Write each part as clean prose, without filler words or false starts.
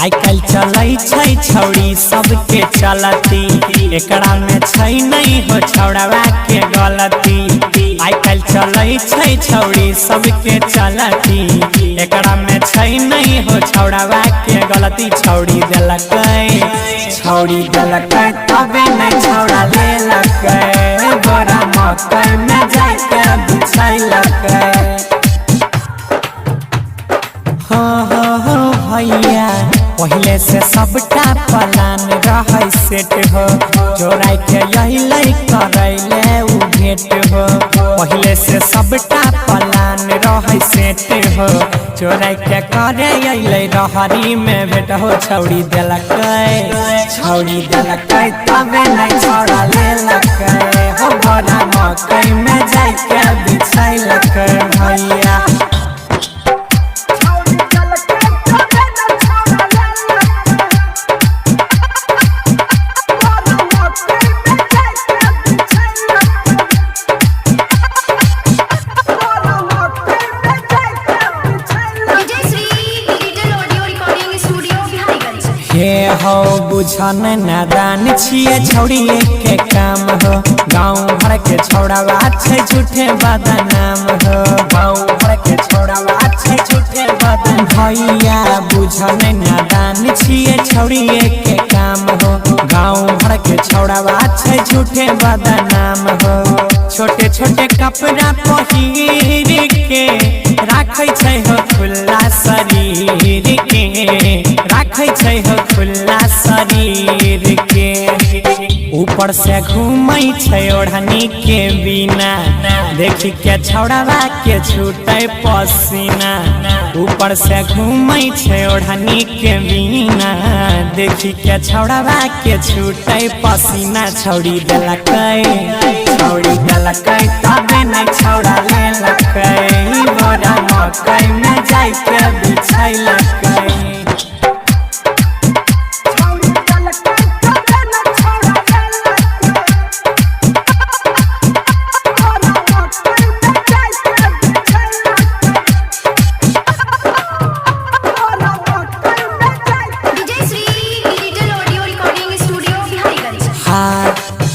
आजकल चलै छै छौड़ी सबके चलती एकरा में छै नहीं हो छौड़ावा के गलती। आजकल चलै छै छौड़ी सबके चलती एकरा में छै नहीं हो छौड़ावा के गलती। छौड़ी देलकै तबे नहीं छौड़ा लेलकै बड़ा मकई में जाके बिछैलकै। भैया पहले से सबटा प्लान रहे सेट हो जोड़ाई के यही करैले उ भेट हो। पहले से सबटा प्लान रहे सेट हो जोड़ाई के करे अइले रहरी में भेट हो। छौड़ी देलकै तबे नहीं छौड़ा लेलकै हो बड़ा मकई में जाके बिछैलकै भैया। हे हो बुझन नादान छिए छौड़ी के काम हो। गाँव भर के छौड़ावा छै झूठे बदनाम हो। गाँव भर के छौड़ावा छै झूठे बदनाम। भैया बुझन नादान छिए छौड़ी के काम हो। गाँव भर के छौड़ावा छै झूठे बदनाम हो। छोटे छोटे कपड़ा पहिर के राखै छै हो खुला शरीर के राखै छै हो खुला शरीर के। ऊपर से घूमै छै ओढ़नी के बिना देखी के छौड़ावा के छूटे पसीना। ऊपर से घूमै छै ओढ़नी के बिना देखी के छौड़ावा के छूटे पसीना। छौड़ी देलकै तबे नहीं छौड़ा लेलकै बड़ा मकई में जाके बिछैलकै।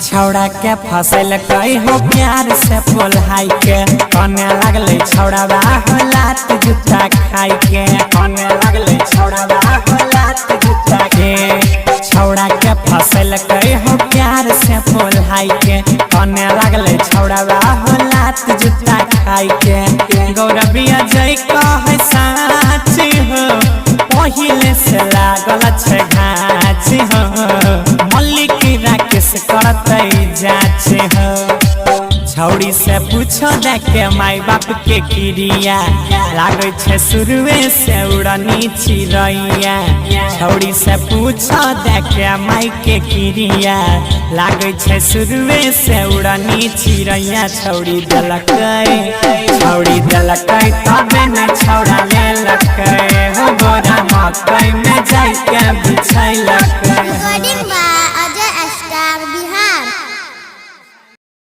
छौड़ा के फसल कई हो प्यार से पोल्हाई के कने लगले छौड़ावा हो लात जूता खाई के। कने लगले छौड़ावा हो लात जूता के। छौड़ा के फसल कई हो प्यार से पोल्हाई के कने लगले छौड़ावा हो लात जूता खाई के। गौरविया जय कहे साच हो पहिले से लागल छै घाच हो। मल्लिक राकेश करतै जाच हो। छौड़ी से पूछो देखे माई बाप के क्रिया लागे छे शुरुए से उड़नी चिड़ैया। छौड़ी से पूछो देखे माई के क्रिया लागे छे शुरुए से उड़नी चिड़ैया। छौड़ी देलकै तबे नहीं छौड़ा लेलकै हो बड़ा मकई में जाके बिछैलकै।